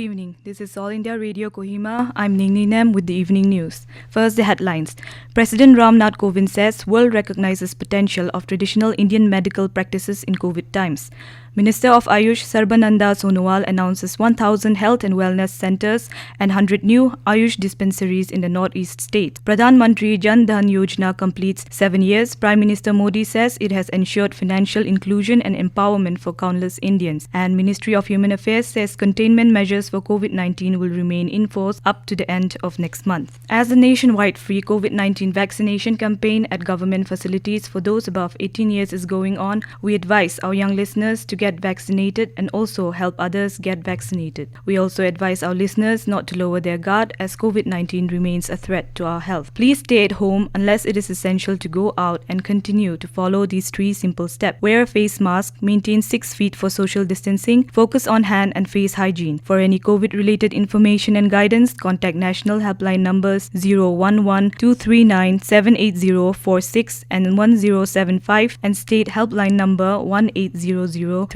evening. This is All India Radio Kohima. I'm Ningninem with the evening news. First, the headlines. President Ram Nath Kovind says world recognizes potential of traditional Indian medical practices in COVID times. Minister of AYUSH Sarbananda Sonowal announces 1,000 health and wellness centers and 100 new AYUSH dispensaries in the northeast states. Pradhan Mantri Dhan Yojana completes 7 years. Prime Minister Modi says it has ensured financial inclusion and empowerment for countless Indians. And Ministry of Human Affairs says containment measures for COVID-19 will remain in force up to the end of next month. As the nationwide free COVID-19 vaccination campaign at government facilities for those above 18 years is going on, we advise our young listeners to get vaccinated and also help others get vaccinated. We also advise our listeners not to lower their guard as COVID-19 remains a threat to our health. Please stay at home unless it is essential to go out and continue to follow these 3 simple steps. Wear a face mask, maintain 6 feet for social distancing, focus on hand and face hygiene. For any COVID-related information and guidance, contact national helpline numbers 011-239-78046 and 1075 and state helpline number 1800-345-0019.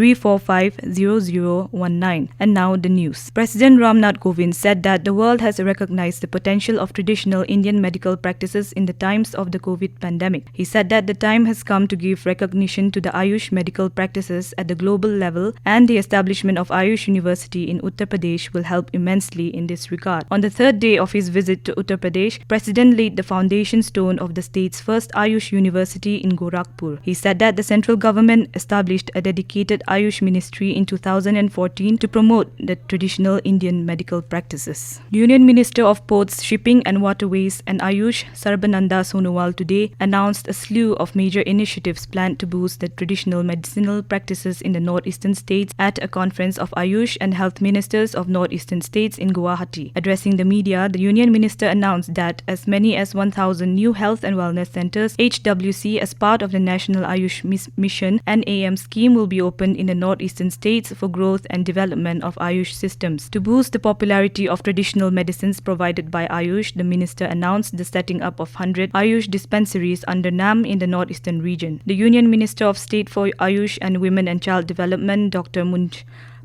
And now the news. President Ram Nath Kovind said that the world has recognized the potential of traditional Indian medical practices in the times of the COVID pandemic. He said that the time has come to give recognition to the AYUSH medical practices at the global level, and the establishment of AYUSH University in Uttar Pradesh will help immensely in this regard. On the 3rd day of his visit to Uttar Pradesh, President laid the foundation stone of the state's first AYUSH University in Gorakhpur. He said that the central government established a dedicated AYUSH ministry in 2014 to promote the traditional Indian medical practices. Union Minister of Ports, Shipping and Waterways and AYUSH Sarbananda Sonowal today announced a slew of major initiatives planned to boost the traditional medicinal practices in the northeastern states at a conference of AYUSH and health ministers of northeastern states in Guwahati. Addressing the media, the Union Minister announced that as many as 1,000 new health and wellness centers, HWC, as part of the National AYUSH Mission and AM scheme, will be opened in the northeastern states for growth and development of AYUSH systems. To boost the popularity of traditional medicines provided by AYUSH, the minister announced the setting up of 100 AYUSH dispensaries under NAM in the northeastern region. The Union Minister of State for AYUSH and Women and Child Development, Dr.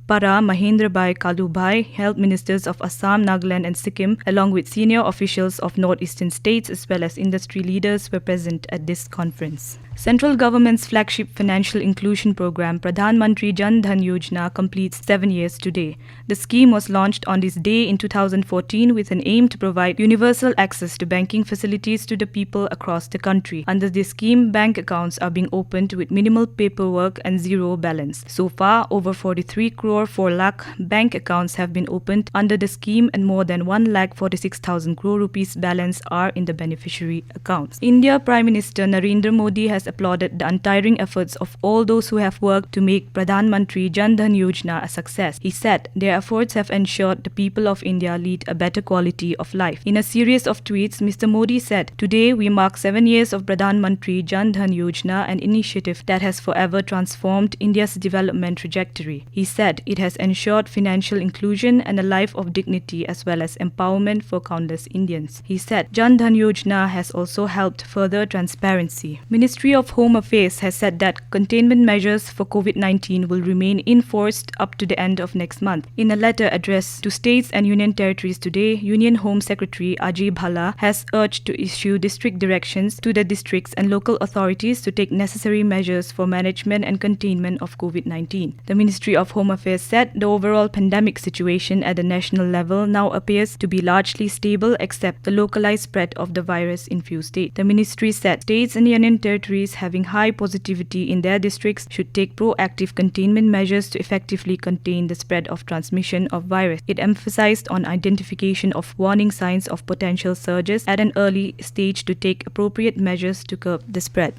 Para Mahendrabhai Kalubhai, health ministers of Assam, Nagaland and Sikkim, along with senior officials of northeastern states as well as industry leaders, were present at this conference. Central government's flagship financial inclusion program, Pradhan Mantri Dhan Yojana, completes 7 years today. The scheme was launched on this day in 2014 with an aim to provide universal access to banking facilities to the people across the country. Under this scheme, bank accounts are being opened with minimal paperwork and zero balance. So far, over 43 crore 4 lakh bank accounts have been opened under the scheme, and more than 1,46,000 crore rupees balance are in the beneficiary accounts. India Prime Minister Narendra Modi has applauded the untiring efforts of all those who have worked to make Pradhan Mantri Dhan Yojana a success. He said their efforts have ensured the people of India lead a better quality of life. In a series of tweets, Mr. Modi said, "Today we mark 7 years of Pradhan Mantri Dhan Yojana, an initiative that has forever transformed India's development trajectory." He said it has ensured financial inclusion and a life of dignity as well as empowerment for countless Indians. He said Dhan Yojana has also helped further transparency. Ministry of Home Affairs has said that containment measures for COVID-19 will remain enforced up to the end of next month. In a letter addressed to states and union territories today, Union Home Secretary Ajay Bhalla has urged to issue district directions to the districts and local authorities to take necessary measures for management and containment of COVID-19. The Ministry of Home Affairs said the overall pandemic situation at the national level now appears to be largely stable except the localized spread of the virus in few states. The ministry said states and union territories having high positivity in their districts should take proactive containment measures to effectively contain the spread of transmission of virus. It emphasized on identification of warning signs of potential surges at an early stage to take appropriate measures to curb the spread.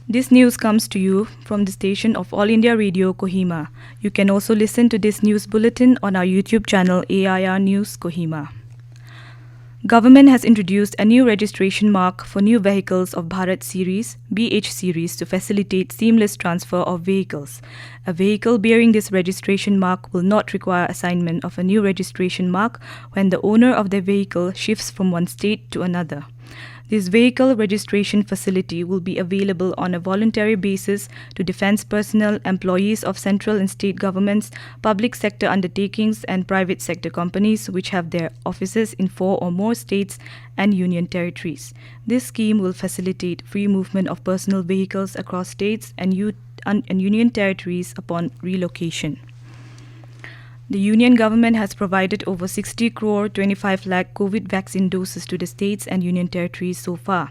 This news comes to you from the station of All India Radio Kohima. You can also listen to this news bulletin on our YouTube channel AIR News Kohima. Government has introduced a new registration mark for new vehicles of Bharat Series, BH Series, to facilitate seamless transfer of vehicles. A vehicle bearing this registration mark will not require assignment of a new registration mark when the owner of the vehicle shifts from one state to another. This vehicle registration facility will be available on a voluntary basis to defense personnel, employees of central and state governments, public sector undertakings, and private sector companies which have their offices in 4 or more states and union territories. This scheme will facilitate free movement of personal vehicles across states and union territories upon relocation. The union government has provided over 60 crore 25 lakh COVID vaccine doses to the states and union territories so far.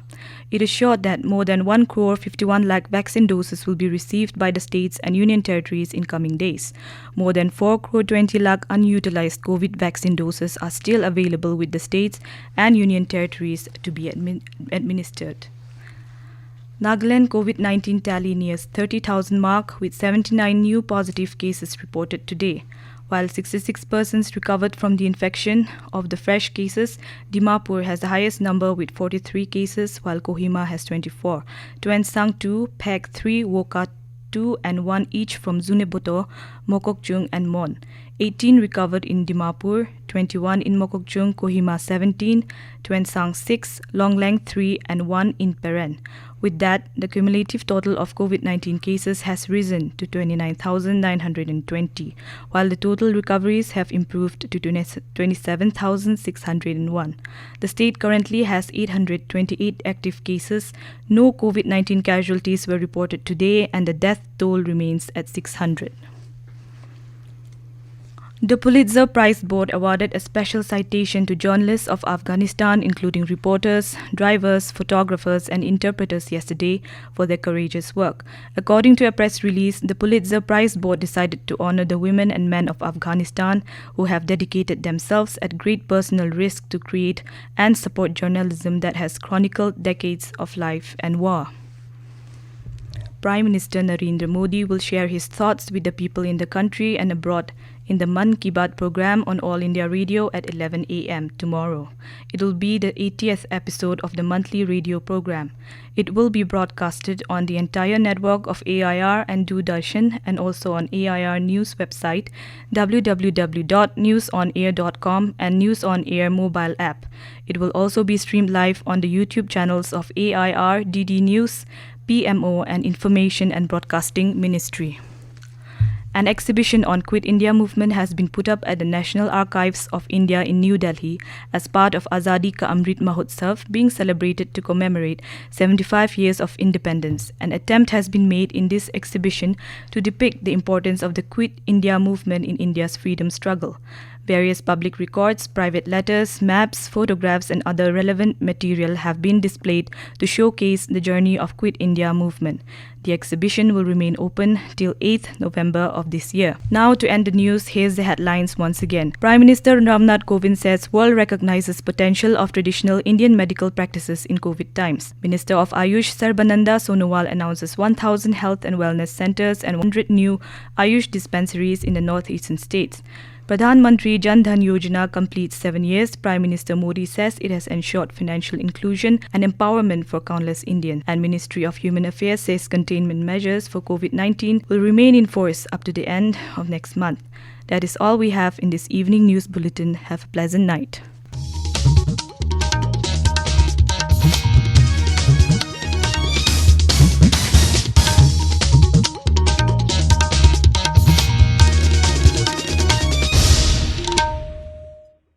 It is assured that more than 1 crore 51 lakh vaccine doses will be received by the states and union territories in coming days. More than 4 crore 20 lakh unutilized COVID vaccine doses are still available with the states and union territories to be administered. Nagaland COVID-19 tally nears 30,000 mark with 79 new positive cases reported today. While 66 persons recovered from the infection of the fresh cases, Dimapur has the highest number with 43 cases, while Kohima has 24. Tuensang 2, Pek 3, Woka 2 and 1 each from Zuneboto, Mokokchung and Mon. 18 recovered in Dimapur, 21 in Mokokchung, Kohima 17, Tuensang 6, Longlang 3 and 1 in Peren. With that, the cumulative total of COVID-19 cases has risen to 29,920, while the total recoveries have improved to 27,601. The state currently has 828 active cases. No COVID-19 casualties were reported today, and the death toll remains at 600. The Pulitzer Prize Board awarded a special citation to journalists of Afghanistan, including reporters, drivers, photographers, and interpreters yesterday for their courageous work. According to a press release, the Pulitzer Prize Board decided to honor the women and men of Afghanistan who have dedicated themselves at great personal risk to create and support journalism that has chronicled decades of life and war. Prime Minister Narendra Modi will share his thoughts with the people in the country and abroad in the Man Ki Baat program on All India Radio at 11 a.m. tomorrow. It will be the 80th episode of the monthly radio program. It will be broadcasted on the entire network of AIR and Doordarshan and also on AIR News website, www.newsonair.com and News on Air mobile app. It will also be streamed live on the YouTube channels of AIR, DD News, PMO and Information and Broadcasting Ministry. An exhibition on Quit India movement has been put up at the National Archives of India in New Delhi as part of Azadi Ka Amrit Mahotsav being celebrated to commemorate 75 years of independence. An attempt has been made in this exhibition to depict the importance of the Quit India movement in India's freedom struggle. Various public records, private letters, maps, photographs and other relevant material have been displayed to showcase the journey of Quit India movement. The exhibition will remain open till 8th November of this year. Now to end the news, here's the headlines once again. Prime Minister Ram Nath Kovind says world recognizes potential of traditional Indian medical practices in COVID times. Minister of AYUSH Sarbananda Sonowal announces 1,000 health and wellness centers and 100 new AYUSH dispensaries in the northeastern states. Pradhan Mantri Dhan Yojana completes 7 years. Prime Minister Modi says it has ensured financial inclusion and empowerment for countless Indians. And Ministry of Human Affairs says containment measures for COVID-19 will remain in force up to the end of next month. That is all we have in this evening news bulletin. Have a pleasant night.